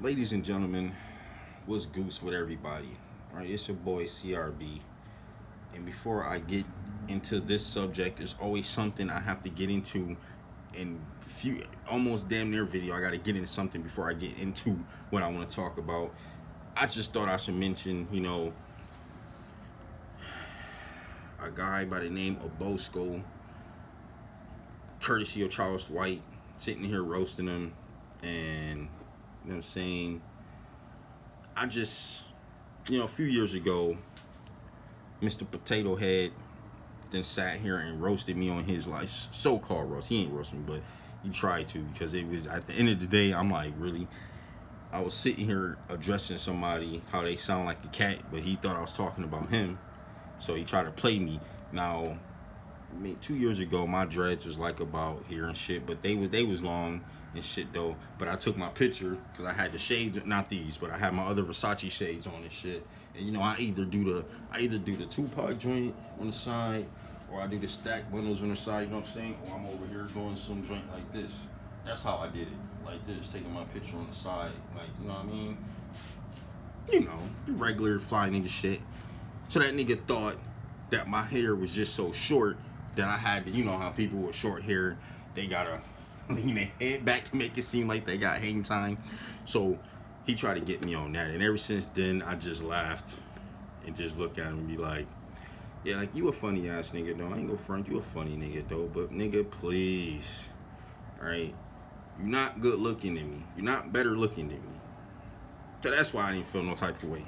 Ladies and gentlemen, what's goose with everybody? All right, it's your boy CRB. And before I get into this subject, there's always something I have to get into in few almost damn near video. I got to get into something before I get into what I want to talk about. I just thought I should mention, a guy by the name of Bosco, courtesy of Charles White, sitting here roasting him, and you know what I'm saying. I just, a few years ago, Mr. Potato Head then sat here and roasted me on his like so-called roast. He ain't roasting me, but he tried to because it was at the end of the day. I'm like, really? I was sitting here addressing somebody how they sound like a cat, but he thought I was talking about him, so he tried to play me. Now, I mean, 2 years ago, my dreads was like about here and shit, but they was long and shit though. But I took my picture because I had the shades, not these, but I had my other Versace shades on and shit. And I either do the Tupac joint on the side, or I do the stack bundles on the side. You know what I'm saying? Or I'm over here doing some joint like this. That's how I did it, like this, taking my picture on the side, like you know what I mean? The regular fly nigga shit. So that nigga thought that my hair was just so short that I had to, how people with short hair, they gotta lean their head back to make it seem like they got hang time. So he tried to get me on that, and ever since then I just laughed and just look at him and be like, yeah, like you a funny ass nigga though. I ain't gonna front, you a funny nigga though, but nigga, please, all right, you're not good looking than me. You're not better looking than me. So that's why I didn't feel no type of way.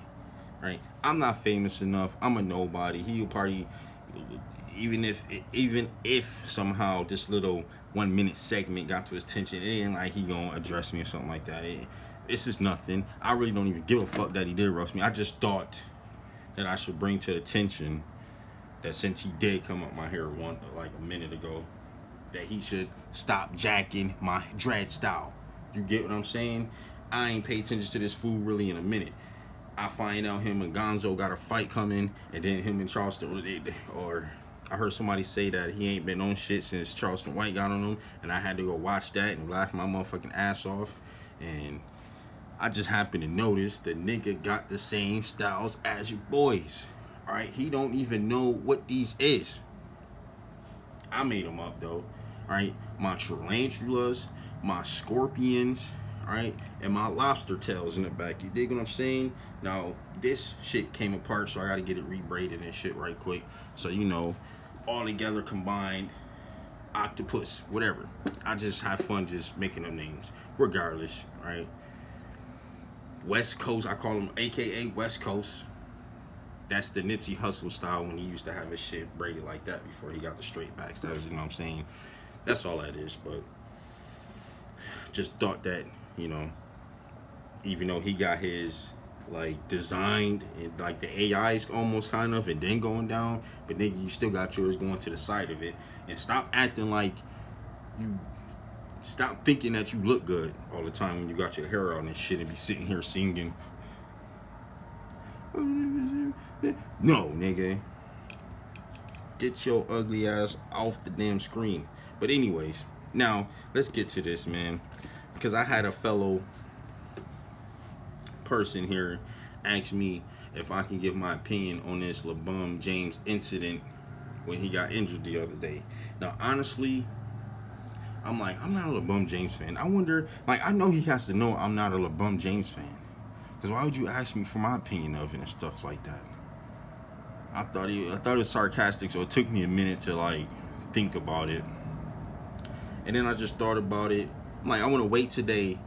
Right? I'm not famous enough. I'm a nobody. He a party. Even if somehow this little 1 minute segment got to his attention, it ain't like he gonna address me or something like that. This is nothing. I really don't even give a fuck that he did roast me. I just thought that I should bring to attention that since he did come up my hair like a minute ago, that he should stop jacking my dread style. You get what I'm saying? I ain't paid attention to this fool really in a minute. I find out him and Gonzo got a fight coming, and then him and Charleston, or I heard somebody say that he ain't been on shit since Charleston White got on him, and I had to go watch that and laugh my motherfucking ass off. And I just happened to notice the nigga got the same styles as your boys. All right, he don't even know what these is. I made them up though. All right, my tarantulas, my scorpions, all right, and my lobster tails in the back. You dig what I'm saying? Now this shit came apart, so I got to get it rebraided and shit right quick. So all together combined, octopus, whatever. I just have fun just making them names, regardless. All right. West Coast, I call him AKA West Coast. That's the Nipsey Hussle style when he used to have his shit braided like that before he got the straight backs. That is, what I'm saying? That's all that is. But just thought that, even though he got his like designed and like the AI's almost kind of and then going down, but nigga, you still got yours going to the side of it. And stop acting like you. Stop thinking that you look good all the time when you got your hair on and shit and be sitting here singing. No, nigga. Get your ugly ass off the damn screen. But anyways, now let's get to this, man. Because I had a fellow person here ask me if I can give my opinion on this LeBron James incident when he got injured the other day. Now, honestly, I'm like, I'm not a LeBron James fan. I wonder, like, I know he has to know I'm not a LeBron James fan. Because why would you ask me for my opinion of it and stuff like that? I thought it was sarcastic, so it took me a minute to like think about it. And then I just thought about it. I'm like, I want to wait today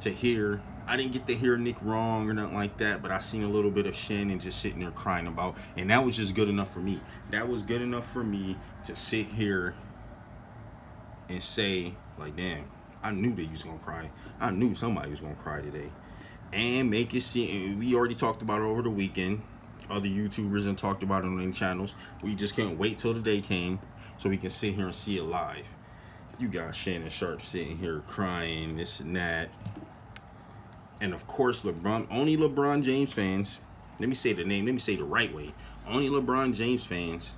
to hear. I didn't get to hear Nick wrong or nothing like that, but I seen a little bit of Shannon just sitting there crying about, and that was just good enough for me. That was good enough for me to sit here and say, like, damn, I knew that he was gonna cry. I knew somebody was gonna cry today, and make it seem. We already talked about it over the weekend. Other YouTubers and talked about it on their channels. We just can't wait till the day came so we can sit here and see it live. You got Shannon Sharp sitting here crying, this and that. And of course, only LeBron James fans, let me say the name, let me say the right way. Only LeBron James fans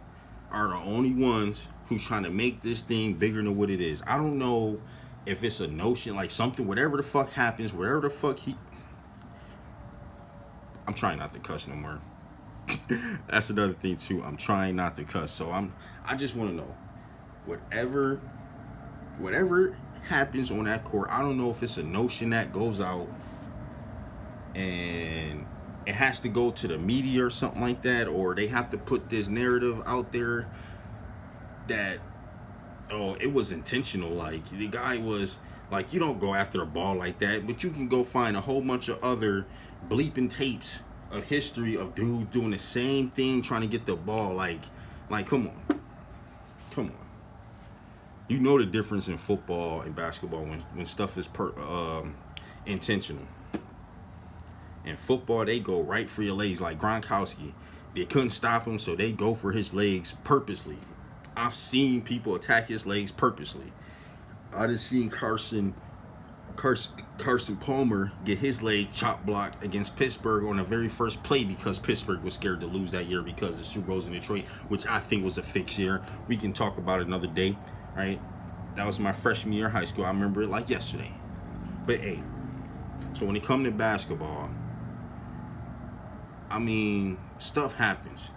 are the only ones who's trying to make this thing bigger than what it is. I don't know if it's a notion, like something, whatever the fuck happens, whatever the fuck I'm trying not to cuss no more. That's another thing too. I'm trying not to cuss. So I just want to know, whatever happens on that court. I don't know if it's a notion that goes out and it has to go to the media or something like that, or they have to put this narrative out there that, oh, it was intentional. Like, the guy was like, you don't go after a ball like that, but you can go find a whole bunch of other bleeping tapes of history of dude doing the same thing trying to get the ball. Like come on. You know the difference in football and basketball when stuff is intentional. In football, they go right for your legs, like Gronkowski. They couldn't stop him, so they go for his legs purposely. I've seen people attack his legs purposely. I just seen Carson Palmer get his leg chop blocked against Pittsburgh on the very first play because Pittsburgh was scared to lose that year because the Super Bowls in Detroit, which I think was a fixed year. We can talk about it another day, right? That was my freshman year of high school. I remember it like yesterday. But hey, so when it comes to basketball, I mean, stuff happens.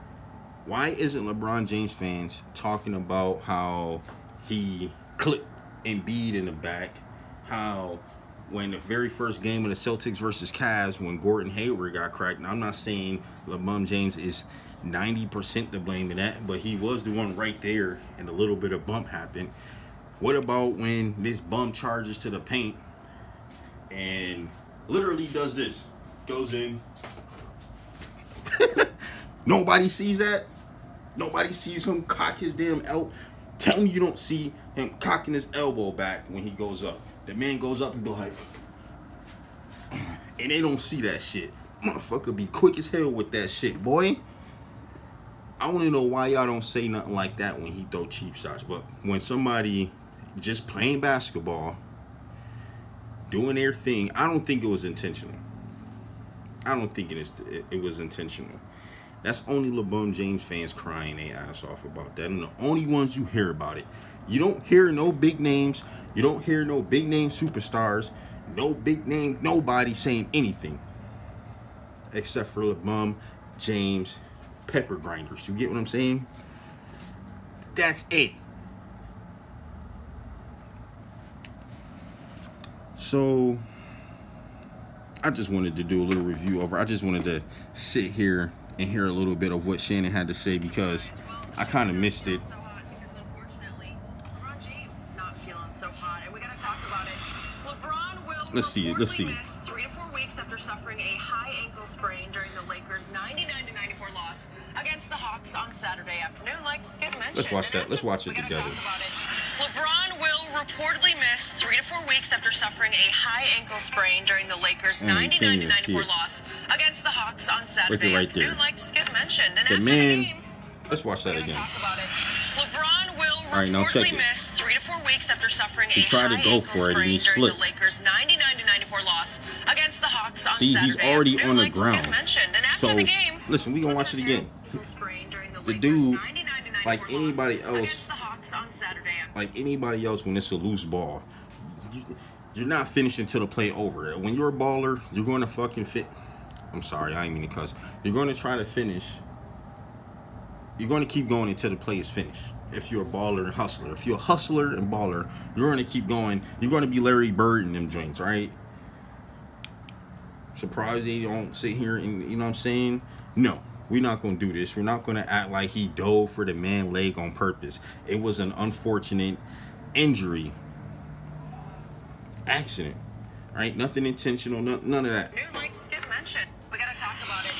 Why isn't LeBron James fans talking about how he clipped Embiid in the back? How when the very first game of the Celtics versus Cavs, when Gordon Hayward got cracked, and I'm not saying LeBron James is 90% to blame in that, but he was the one right there and a little bit of bump happened. What about when this bum charges to the paint and literally does this? Goes in. Nobody sees that. Nobody sees him cock his damn elbow. Tell me you don't see him cocking his elbow back when he goes up. The man goes up and be like, and they don't see that shit. Motherfucker be quick as hell with that shit, boy. I want to know why y'all don't say nothing like that when he throw cheap shots. But when somebody just playing basketball, doing their thing, I don't think it was intentional. I don't think it was intentional. That's only LeBron James fans crying their ass off about that. And the only ones you hear about it. You don't hear no big names. You don't hear no big name superstars. No big name, nobody saying anything. Except for LeBron James pepper grinders. You get what I'm saying? That's it. So I just wanted to do a little review over. I just wanted to sit here and hear a little bit of what Shannon had to say because I kind of missed it. Let's see it. 3 to 4 weeks after suffering a high ankle sprain during the Lakers' 99-94 loss against the Hawks on Saturday afternoon, like Skip mentioned. Let's watch that. Let's watch it together. LeBron will reportedly miss 3 to 4 weeks after suffering a high ankle sprain during the Lakers' 99-94 loss against the Hawks on Saturday afternoon, like Skip mentioned. And the man. Let's watch that again. LeBron will all right, now check reportedly miss 3 to 4 weeks after suffering a he tried high to go ankle for it and he sprain during slipped. the Lakers' 99-94 loss against the Hawks on See, he's Saturday already afternoon, on the like ground. Skip mentioned. And after So the game, listen, we gonna watch it again. The dude, like anybody else, when it's a loose ball, you're not finishing till the play over. When you're a baller, you're going to fucking fit. I'm sorry, I ain't mean to cuss. You're going to try to finish. You're going to keep going until the play is finished. If you're a baller and hustler. If you're a hustler and baller, you're going to keep going. You're going to be Larry Bird in them joints, right? Surprised they don't sit here and, you know what I'm saying? No, we're not going to do this. We're not going to act like he dove for the man leg on purpose. It was an unfortunate injury. Accident. Right? Nothing intentional. None of that. Like Skip mentioned, we got to talk about it.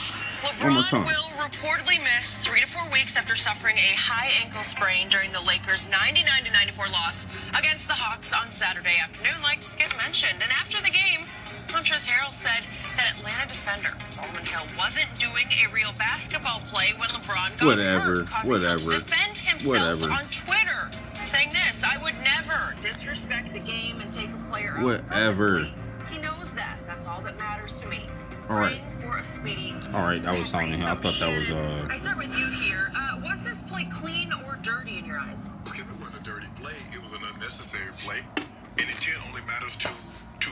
One more time. LeBron will reportedly miss 3 to 4 weeks after suffering a high ankle sprain during the Lakers' 99-94 loss against the Hawks on Saturday afternoon, like Skip mentioned. And after the game, Montrezl Harrell said that Atlanta defender Solomon Hill wasn't doing a real basketball play when LeBron got hurt, causing him to defend himself on Twitter, saying this: "I would never disrespect the game and take a player out purposely. He knows that. That's all that matters to me." All right. For a speedy All right, that was sounding him. I thought that was I start with you here. Was this play clean or dirty in your eyes? It wasn't a dirty play. It was an unnecessary play. And intent only matters to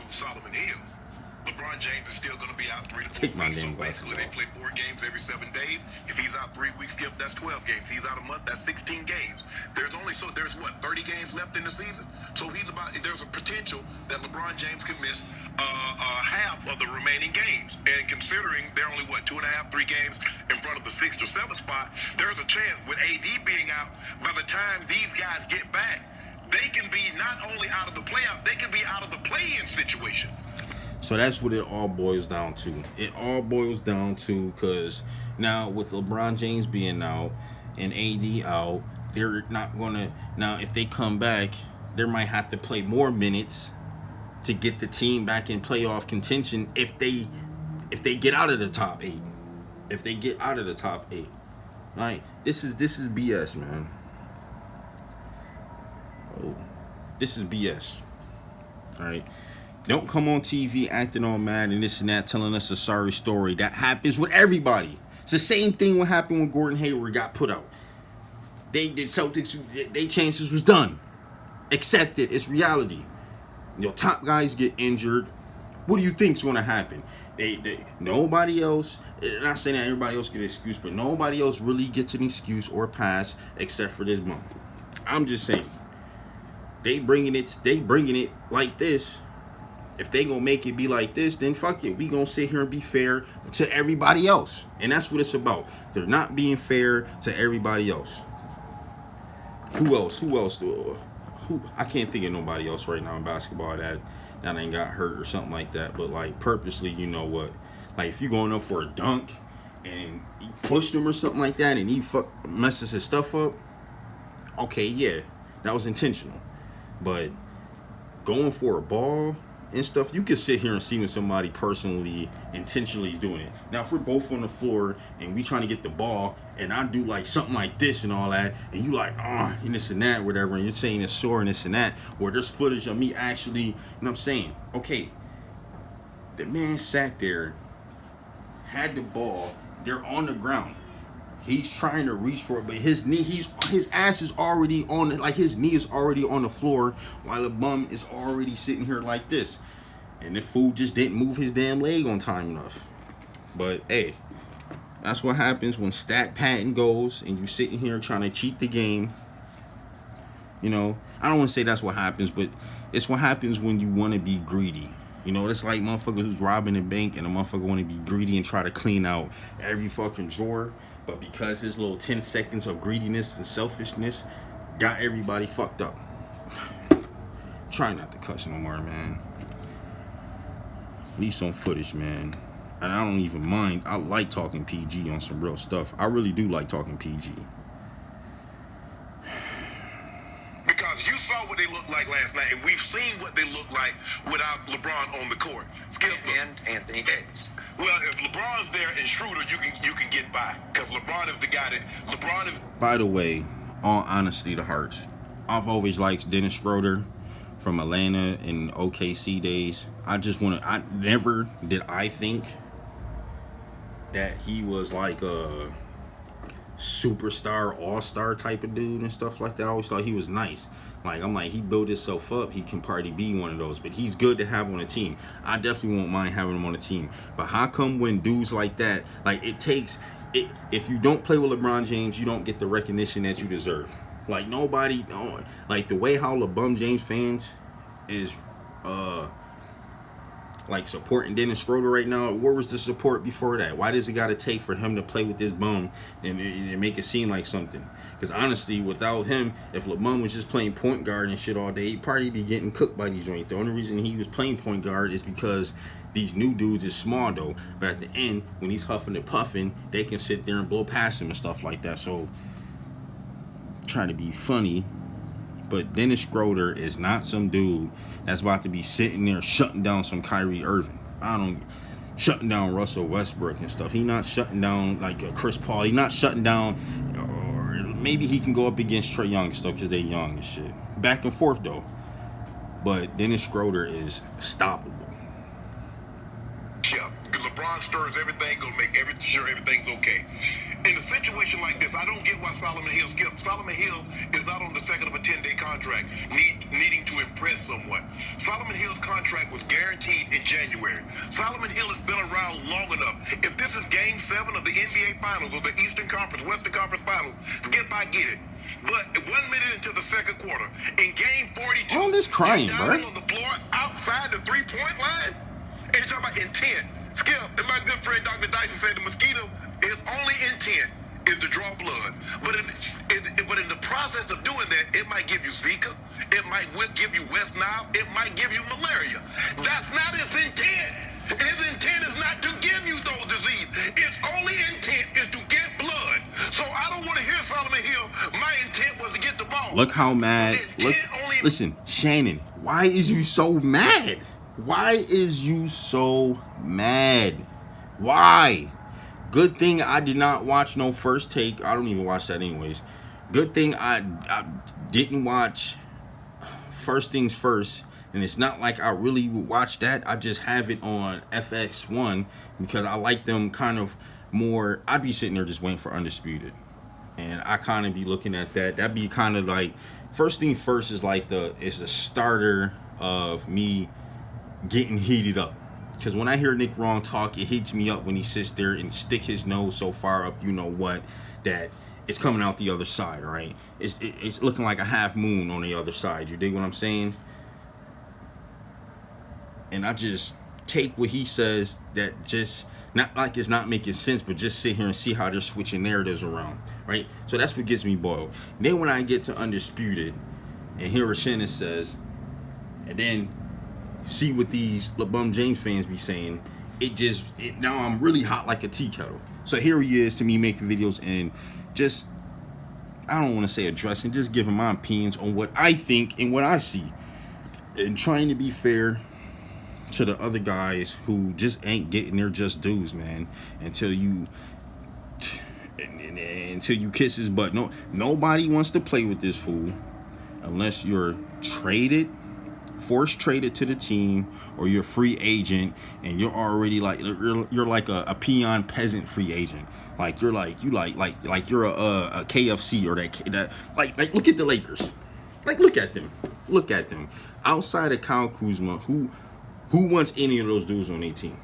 Solomon Hill. LeBron James is still going to be out 3 to 4 Take my weeks. So damn basically, they play 4 games every 7 days. If he's out 3 weeks, Skip, that's 12 games. He's out a month, that's 16 games. There's what, 30 games left in the season? So there's a potential that LeBron James could miss half of the remaining games. And considering they're only, what, 2.5, 3 games in front of the 6th or 7th spot, there's a chance with AD being out, by the time these guys get back, they can be not only out of the playoff, they can be out of the play-in situation. So that's what it all boils down to. It all boils down to, because now with LeBron James being out and AD out, they're not going to, now if they come back, they might have to play more minutes to get the team back in playoff contention if they get out of the top 8. If they get out of the top 8. Like, this is BS, man. Oh, this is BS. All right. Don't come on TV acting all mad and this and that, telling us a sorry story. That happens with everybody. It's the same thing what happened when Gordon Hayward got put out. The Celtics, their chances was done. Accept it. It's reality. Your top guys get injured. What do you think's going to happen? Nobody else, not saying that everybody else get an excuse, but nobody else really gets an excuse or pass except for this bum. I'm just saying. They bringing it like this. If they gonna make it be like this, then fuck it. We gonna sit here and be fair to everybody else. And that's what it's about. They're not being fair to everybody else. Who else? I can't think of nobody else right now in basketball that ain't got hurt or something like that. But like purposely, you know what? Like if you going up for a dunk and you pushed him or something like that and he messes his stuff up, okay, yeah, that was intentional. But going for a ball and stuff, you can sit here and see when somebody personally, intentionally is doing it. Now, if we're both on the floor and we trying to get the ball and I do like something like this and all that, and you like, and this and that, whatever, and you're saying it's sore and this and that, or there's footage of me actually, you know what I'm saying? Okay, the man sat there, had the ball, they're on the ground. He's trying to reach for it, but his ass is already on it, like his knee is already on the floor, while the bum is already sitting here like this. And the fool just didn't move his damn leg on time enough. But hey, that's what happens when stat patent goes and you sitting here trying to cheat the game. You know, I don't want to say that's what happens, but it's what happens when you want to be greedy. You know, it's like motherfuckers who's robbing a bank and a motherfucker want to be greedy and try to clean out every fucking drawer. But because his little 10 seconds of greediness and selfishness got everybody fucked up. Try not to cuss no more, man. Need some footage, man. And I don't even mind. I like talking PG on some real stuff. I really do like talking PG. Because you saw what they looked like last night, and we've seen what they look like without LeBron on the court. Skip and Anthony Davis. Well, if LeBron's there and Schroeder, you can get by. Because LeBron is the guy that... LeBron is... By the way, all honesty to hearts, I've always liked Dennis Schroeder from Atlanta and OKC days. I never did I think that he was like a superstar, all-star type of dude and stuff like that. I always thought he was nice. Like, I'm like, he built himself up. He can probably be one of those. But he's good to have on a team. I definitely won't mind having him on a team. But how come when dudes like that, like, it takes... if you don't play with LeBron James, you don't get the recognition that you deserve. Like, nobody... like, the way how LeBron James fans is... like supporting Dennis Schroeder right now. Where was the support before that? Why does it got to take for him to play with this bum and make it seem like something? Because honestly, without him, if LeBron was just playing point guard and shit all day, he'd probably be getting cooked by these joints. The only reason he was playing point guard is because these new dudes is small though. But at the end, when he's huffing and puffing, they can sit there and blow past him and stuff like that. So, trying to be funny. But Dennis Schroeder is not some dude that's about to be sitting there shutting down some Kyrie Irving. Shutting down Russell Westbrook and stuff. He not shutting down like Chris Paul. He not shutting down, or maybe he can go up against Trae Young and stuff because they young and shit. Back and forth though. But Dennis Schroeder is stoppable. Yeah, because LeBron stirs everything, gonna make sure everything's okay. In a situation like this, I don't get why Solomon Hill skipped. Solomon Hill is not on the second of a 10-day contract, needing to impress someone. Solomon Hill's contract was guaranteed in January. Solomon Hill has been around long enough. If this is Game 7 of the NBA Finals or the Eastern Conference, Western Conference Finals, Skip, I get it. But 1 minute into the second quarter, in Game 42, all this crying, he's bro. down on the floor outside the three-point line, and you're talking about intent. Skip, and my good friend Dr. Dyson said the mosquito is only intent is to draw blood. But in the process of doing that, it might give you Zika, it might give you West Nile, it might give you malaria. That's not his intent. His intent is not to give you those diseases. Its only intent is to get blood. So I don't want to hear Solomon Hill. My intent was to get the ball. Look how mad. Look, listen, Shannon, why is you so mad? Why is you so mad? Why? Good thing I did not watch no First Take. I don't even watch that anyways. Good thing I didn't watch First Things First. And it's not like I really would watch that. I just have it on FX1 because I like them kind of more. I'd be sitting there just waiting for Undisputed. And I kind of be looking at that. That'd be kind of like, First Thing First is like the starter of me getting heated up. Because when I hear Nick Wrong talk, it heats me up when he sits there and stick his nose so far up, you know what, that it's coming out the other side, all right? It's looking like a half moon on the other side. You dig what I'm saying? And I just take what he says that just, not like it's not making sense, but just sit here and see how they're switching narratives around, right? So that's what gets me boiled. Then when I get to Undisputed and hear what Shannon says, and then see what these LeBron James fans be saying, now I'm really hot like a tea kettle. So here he is to me making videos and just, I don't want to say addressing, just giving my opinions on what I think and what I see, and trying to be fair to the other guys who just ain't getting their just dues, man, until you kiss his butt. No, nobody wants to play with this fool unless you're force traded to the team, or you're a free agent and you're already like you're like a peon peasant free agent. Like you're like you're a KFC or that like look at the Lakers. Like look at them. Outside of Kyle Kuzma, who wants any of those dudes on their team?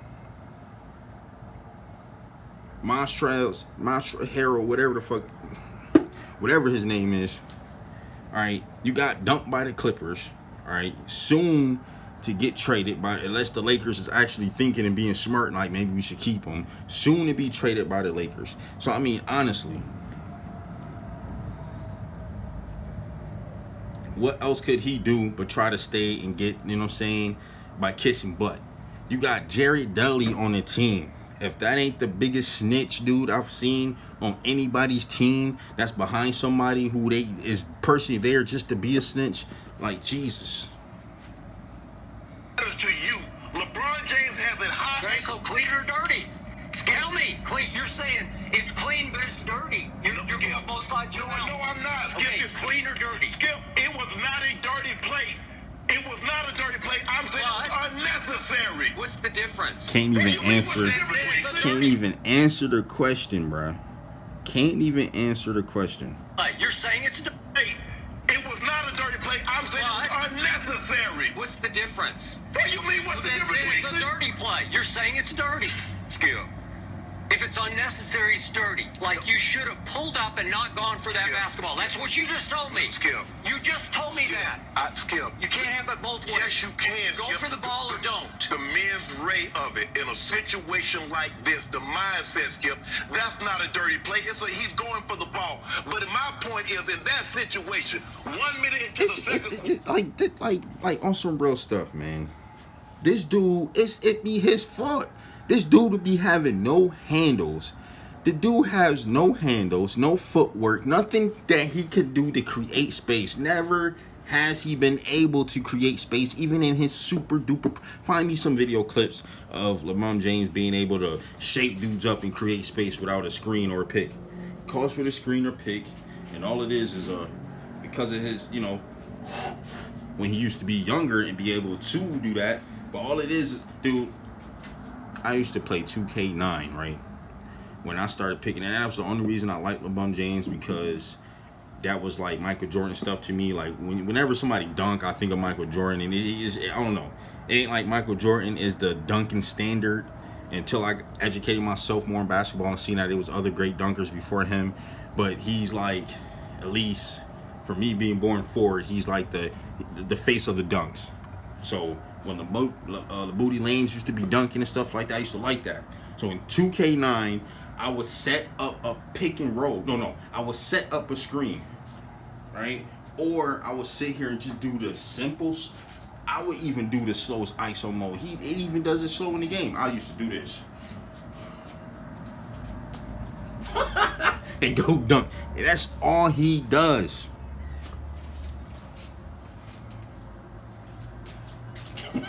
Montrezl Harrell, whatever his name is. All right, you got dumped by the Clippers. All right, soon to get traded by, unless the Lakers is actually thinking and being smart, like maybe we should keep him. Soon to be traded by the Lakers. So I mean, honestly, what else could he do but try to stay and get, you know what I'm saying, by kissing butt? You got Jared Dudley on the team. If that ain't the biggest snitch dude I've seen on anybody's team, that's behind somebody who they is personally there just to be a snitch, like Jesus. To you, LeBron James has it hot. Okay, so clean or dirty? Tell me, clean. You're saying it's clean, but it's dirty. You're on both sides of your mouth. No, I'm not. Skip, okay, it's clean or dirty? Skip, it was not a dirty play. It was not a dirty play. I'm saying it was unnecessary. What's the difference? Can't even answer the question, bruh. Can't even answer the question. You're saying it's dirty. It was not a dirty play. I'm saying it was unnecessary. What's the difference? What do you mean? What's the difference? It's a dirty play. You're saying it's dirty. Skip. If it's unnecessary, it's dirty. Like you should have pulled up and not gone for that basketball. That's what you just told me. Skip. You just told me that. Skip. You can't have it both ways. Yes, you can. Go for the ball or don't. The men's ray of it in a situation like this, the mindset, Skip, that's not a dirty play. He's going for the ball. But my point is, in that situation, 1 minute into the second quarter, like on some real stuff, man. This dude, it be his fault. This dude would be having no handles. The dude has no handles, no footwork, nothing that he could do to create space. Never has he been able to create space, even in his super duper. Find me some video clips of LeBron James being able to shake dudes up and create space without a screen or a pick. He calls for the screen or pick, and all it is because of his, when he used to be younger and be able to do that. But all it is, dude, I used to play 2K9, right? When I started picking, and that was the only reason I liked LeBron James, because that was like Michael Jordan stuff to me. Like whenever somebody dunk, I think of Michael Jordan, and it is, I don't know, it ain't like Michael Jordan is the dunking standard until I educated myself more in basketball and seen that there was other great dunkers before him. But he's like, at least for me being born forward, he's like the face of the dunks. So when the Booty Lanes used to be dunking and stuff like that, I used to like that. So in 2K9, I would set up a pick and roll. No, I would set up a screen, right? Or I would sit here and just do the simples. I would even do the slowest ISO mode. It even does it slow in the game. I used to do this. And go dunk. And that's all he does.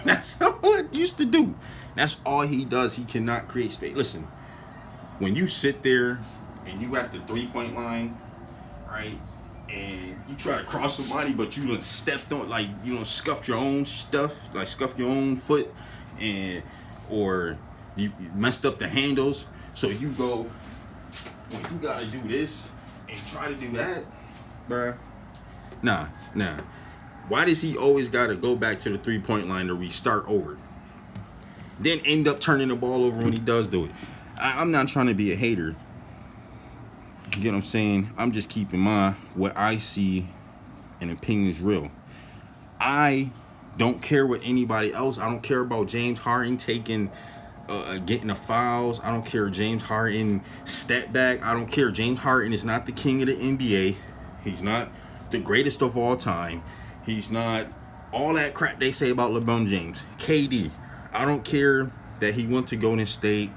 That's all I used to do. That's all he does. He cannot create space. Listen, when you sit there and you at the 3-point line, right, and you try to cross somebody, but you done stepped on, like, you know, scuffed your own stuff, like scuffed your own foot, or you messed up the handles, so you go, when you gotta do this and try to do that, bruh, nah. Why does he always gotta go back to the 3-point line to restart over? Then end up turning the ball over when he does do it. I'm not trying to be a hater. You get what I'm saying? I'm just keeping what I see and opinion is real. I don't care what anybody else. I don't care about James Harden getting the fouls. I don't care James Harden step back. I don't care. James Harden is not the king of the NBA. He's not the greatest of all time. He's not all that crap they say about LeBron James. KD. I don't care that he went to Golden State.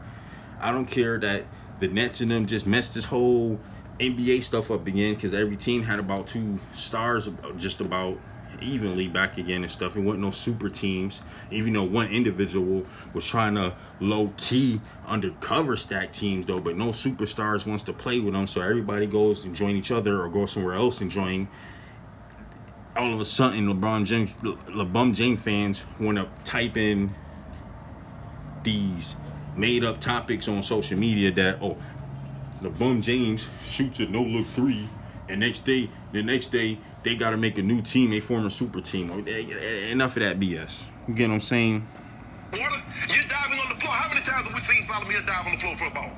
I don't care that the Nets and them just messed this whole NBA stuff up again, because every team had about 2 stars just about evenly back again and stuff. It wasn't no super teams, even though one individual was trying to low-key undercover stack teams, though, but no superstars wants to play with them, so everybody goes and join each other or go somewhere else and join. All of a sudden, LeBron James fans want to type in these made-up topics on social media that, LeBron James shoots a no-look 3, and the next day, they got to make a new team. They form a super team. Enough of that BS. You get what I'm saying? You're diving on the floor. How many times have we seen Solomon Hill dive on the floor for a ball?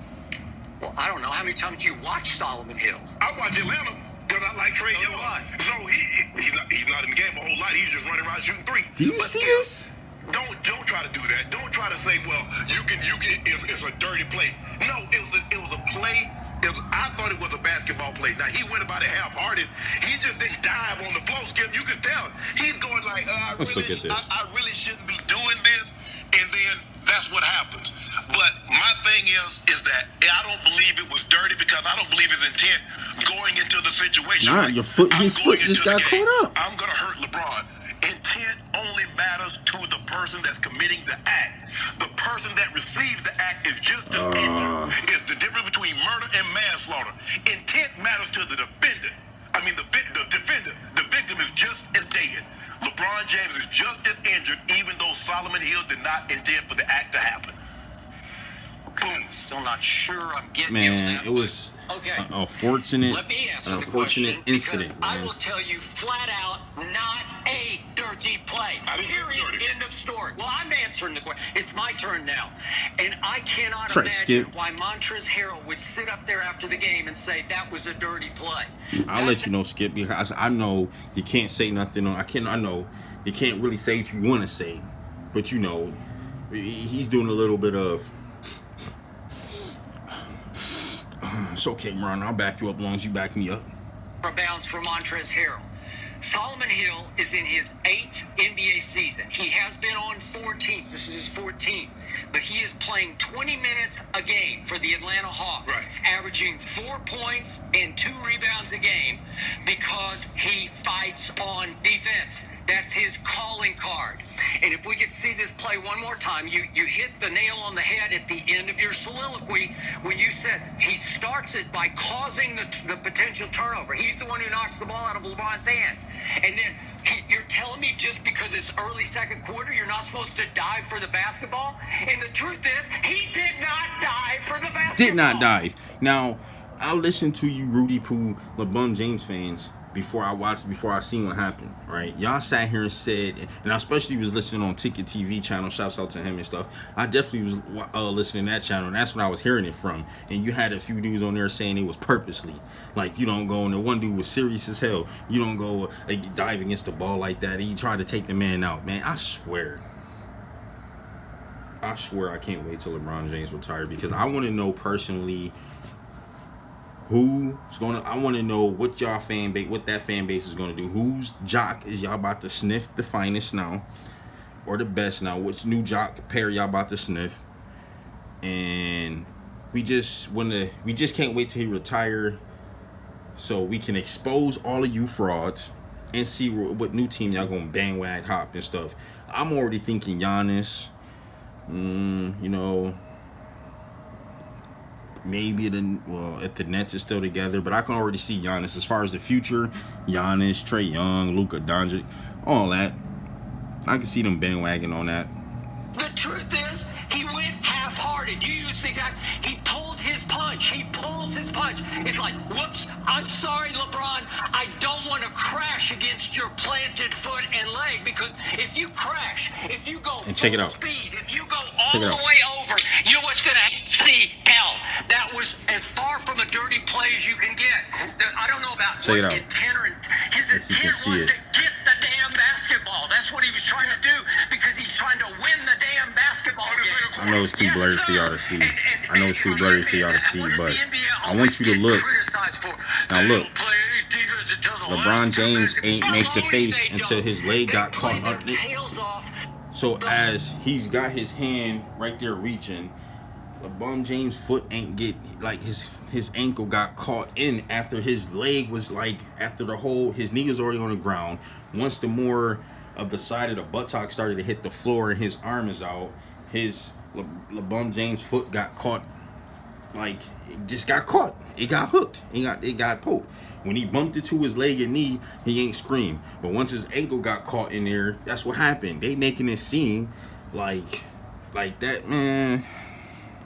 Well, I don't know. How many times you watch Solomon Hill? I watch Atlanta because I like Trey Young. So he's not in the game a whole lot. He's just running around shooting 3. Do you see this? Don't try to do that. Don't try to say, well, you can. It's a dirty play. No, it was a play. I thought it was a basketball play. Now he went about it half-hearted. He just didn't dive on the floor, Skip. You could tell he's going like, I really shouldn't be doing this, and then that's what happens. But my thing is that I don't believe it was dirty, because I don't believe his intent going into the situation. Nah, his foot just got caught up. I'm gonna hurt LeBron. Intent only matters to the person that's committing the act. The person that receives the act is just as injured. It's the difference between murder and manslaughter. Intent matters to the defendant. I mean, the defender. The victim is just as dead. LeBron James is just as injured, even though Solomon Hill did not intend for the act to happen. Okay, I'm still not sure I'm getting Man, it was a fortunate, Let me answer the unfortunate question, incident. because I will tell you flat out, not a dirty play. Period. End of story. Well, I'm answering the question. It's my turn now. And I cannot imagine why Montrezl Harrell would sit up there after the game and say that was a dirty play. I'll let you know, Skip, because I know you can't say nothing. I know you can't really say what you want to say, but you know, he's doing a little bit of. It's okay, Ron. I'll back you up as long as you back me up. Bounce for Montrezl Harrell. Solomon Hill is in his 8th NBA season. He has been on 4 teams. This is his 14th. But he is playing 20 minutes a game for the Atlanta Hawks, averaging 4 points and 2 rebounds a game, because he fights on defense. That's his calling card. And if we could see this play one more time, you hit the nail on the head at the end of your soliloquy when you said he starts it by causing the potential turnover. He's the one who knocks the ball out of LeBron's hands. And then You're telling me just because it's early second quarter, you're not supposed to dive for the basketball? And the truth is, he did not dive for the basketball. Did not dive. Now, I listened to you, Rudy Poo, LeBron James fans, before I seen what happened, right? Y'all sat here and said, and I especially was listening on Ticket TV channel, shouts out to him and stuff. I definitely was listening to that channel, and that's when I was hearing it from. And you had a few dudes on there saying it was purposely. Like, you don't go, and the one dude was serious as hell. You don't go dive against the ball like that, and you try to take the man out. Man, I swear I can't wait till LeBron James retire, because I want to know personally I want to know what y'all what that fan base is gonna do. Whose jock is y'all about to sniff the finest now, or the best now? Which new jock pair y'all about to sniff? And we just can't wait till he retire, so we can expose all of you frauds and see what new team y'all gonna bandwag hop and stuff. I'm already thinking Giannis. You know, maybe if the Nets is still together, but I can already see Giannis as far as the future. Giannis, Trae Young, Luka Doncic, all that. I can see them bandwagon on that. The truth is, he went half-hearted. You used to think that he pulled his punch. He pulls his punch. It's like, whoops, I'm sorry, LeBron. I don't want to crash against your planted foot and leg, because if you crash, if you go and full check it out. speed, if you go all the way over, you know what's going to see? Hell, that was as far from a dirty play as you can get. I don't know about check it out. His intent was to get the damn basketball. That's what he was trying to do, because he's trying to win the damn basketball game. I know it's too blurry for y'all to see. I know it's too blurry for y'all to see, but I want you to look. Now look, LeBron James ain't make the face until his leg got caught up. So as he's got his hand right there reaching, LeBron James' foot ain't get, like, his ankle got caught in after his leg was, like, after his knee was already on the ground. Once the more of the side of the buttock started to hit the floor and his arm is out, LeBron James' foot got caught. Like, it just got caught. It got hooked. It got poked. When he bumped into his leg and knee, he ain't scream. But once his ankle got caught in there, that's what happened. They making it seem like that, man.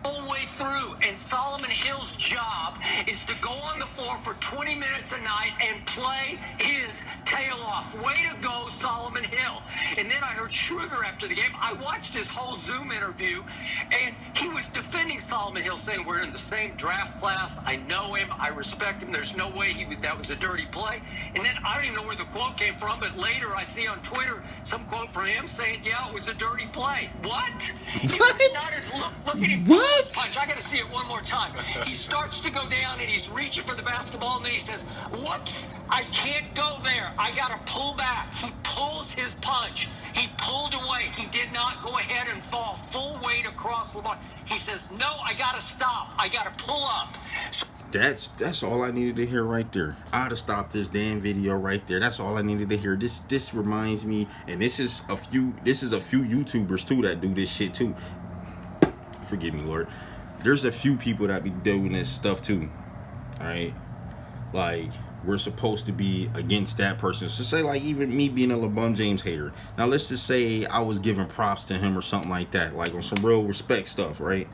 Whole way through, and Solomon Hill's job is to go on the floor for 20 minutes a night and play his tail off. Way to go, Solomon Hill. And then I heard Schroeder after the game. I watched his whole Zoom interview, and he was defending Solomon Hill, saying we're in the same draft class. I know him. I respect him. There's no way that was a dirty play. And then I don't even know where the quote came from, but later I see on Twitter some quote from him saying, yeah, it was a dirty play. What? Look at him. What? Punch. I got to see it one more time. He starts to go down and he's reaching for the basketball, and then he says, whoops, I can't go there. I got to pull back. He pulls his punch. He pulled away. He did not go ahead and fall full weight across the line. He says, no, I got to stop. I got to pull up. That's all I needed to hear right there. I ought to stop this damn video right there. That's all I needed to hear. This reminds me, and this is a few YouTubers too that do this shit too. Forgive me, Lord. There's a few people that be doing this stuff too. Alright? Like, we're supposed to be against that person. So say, like, even me being a LeBron James hater. Now let's just say I was giving props to him or something like that, like on some real respect stuff, right?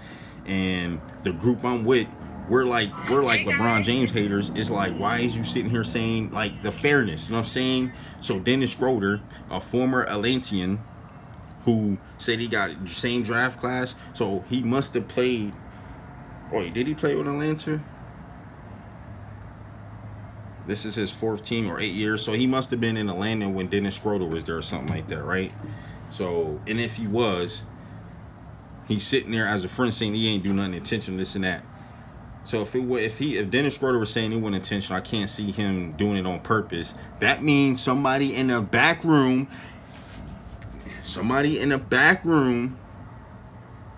And the group I'm with, we're like LeBron James haters. It's like, why is you sitting here saying, like, the fairness? You know what I'm saying? So Dennis Schroeder, a former Atlantean, who said he got the same draft class, so he must have played. Wait, did he play with Atlanta? This is his 4th team or 8 years, so he must have been in Atlanta when Dennis Schroeder was there or something like that, right? So, and if he was, he's sitting there as a friend saying he ain't do nothing intentional, this and that. So if Dennis Schroeder was saying it wasn't intentional, I can't see him doing it on purpose. That means somebody in the back room,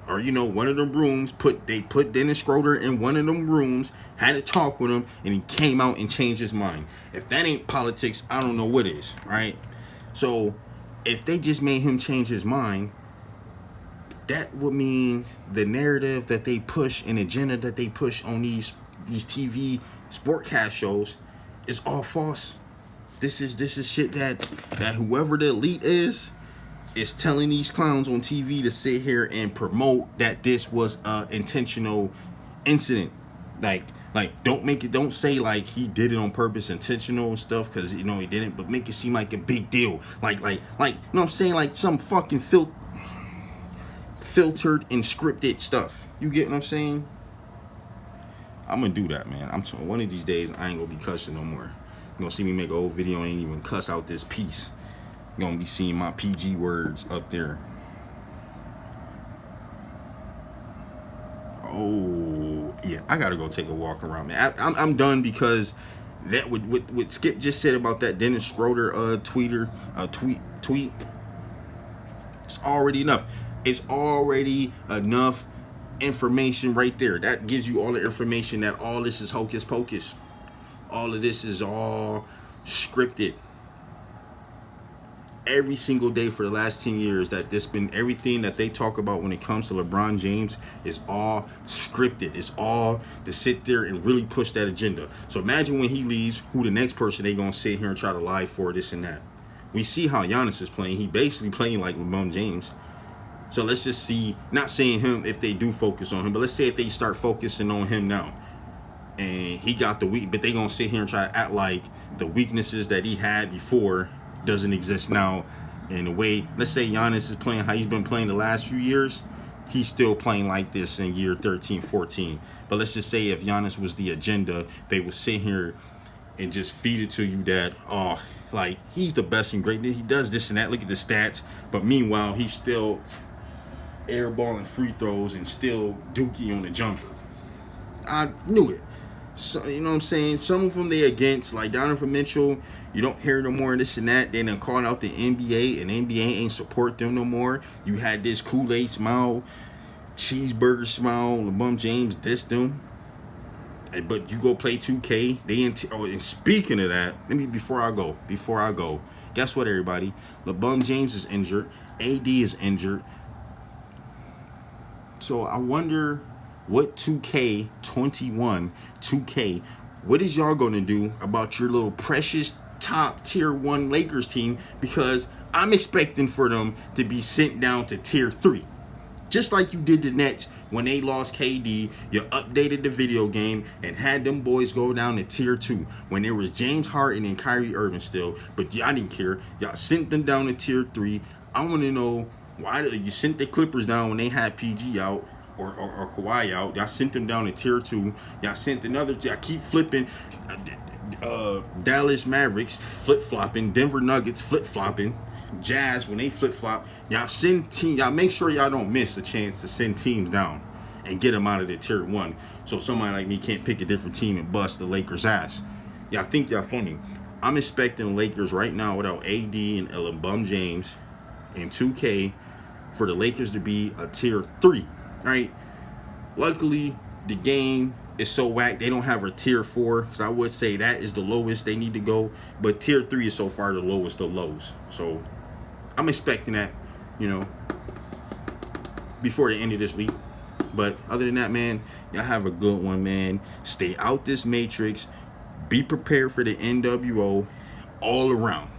or, you know, one of them rooms, they put Dennis Schroeder in one of them rooms, had a talk with him, and he came out and changed his mind. If that ain't politics, I don't know what is, right? So if they just made him change his mind, that would mean the narrative that they push and agenda that they push on these TV sportcast shows is all false. This is shit that whoever the elite is telling these clowns on TV to sit here and promote that this was a intentional incident. Like don't say like he did it on purpose, intentional and stuff, because he didn't, but make it seem like a big deal. Like you know what I'm saying, like some fucking filtered and scripted stuff. You get what I'm saying? I'm gonna do that, man. One of these days I ain't gonna be cussing no more. You're gonna see me make a whole video and ain't even cuss out this piece. You're gonna be seeing my PG words up there. Oh yeah, I gotta go take a walk around, man. I'm done, because that what Skip just said about that Dennis Schroeder tweet. It's already enough. It's already enough information right there. That gives you all the information that all this is hocus pocus. All of this is all scripted. Every single day for the last 10 years that this been, everything that they talk about when it comes to LeBron James is all scripted. It's all to sit there and really push that agenda. So imagine when he leaves, who the next person they gonna sit here and try to lie for this and that. We see how Giannis is playing. He basically playing like LeBron James. So let's just see, not saying him if they do focus on him, but let's say if they start focusing on him now, and he got the weak, but they gonna sit here and try to act like the weaknesses that he had before doesn't exist now. In a way, let's say Giannis is playing how he's been playing the last few years, he's still playing like this in year 13, 14. But let's just say if Giannis was the agenda, they would sit here and just feed it to you that, oh, like, he's the best and great, he does this and that, look at the stats, but meanwhile he's still airballing free throws and still dookie on the jumper. I knew it. So, you know what I'm saying? Some of them they against, like Donovan Mitchell, you don't hear no more of this and that. They done called out the NBA, and NBA ain't support them no more. You had this Kool-Aid smile, cheeseburger smile, LeBron James dissed them. But you go play 2K, and speaking of that, before I go, guess what, everybody? LeBron James is injured, AD is injured. So I wonder what 2K21, what is y'all gonna do about your little precious top tier 1 Lakers team? Because I'm expecting for them to be sent down to tier 3. Just like you did the Nets when they lost KD, you updated the video game and had them boys go down to tier 2 when there was James Harden and Kyrie Irving still. But I didn't care. Y'all sent them down to tier 3. I want to know why you sent the Clippers down when they had PG out or Kawhi out. Y'all sent them down to tier 2. Y'all sent another. Y'all keep flipping. Dallas Mavericks flip-flopping. Denver Nuggets flip-flopping. Jazz, when they flip-flop, y'all send team. Y'all make sure y'all don't miss a chance to send teams down and get them out of the tier 1. So somebody like me can't pick a different team and bust the Lakers' ass. Y'all think y'all funny. I'm expecting the Lakers right now without AD and LeBron James in 2K for the Lakers to be a tier 3. Right? Luckily, the game is so whack, they don't have a tier 4, because I would say that is the lowest they need to go. But tier 3 is so far the lowest of lows. So I'm expecting that, before the end of this week. But other than that, man, y'all have a good one, man. Stay out this matrix. Be prepared for the NWO all around.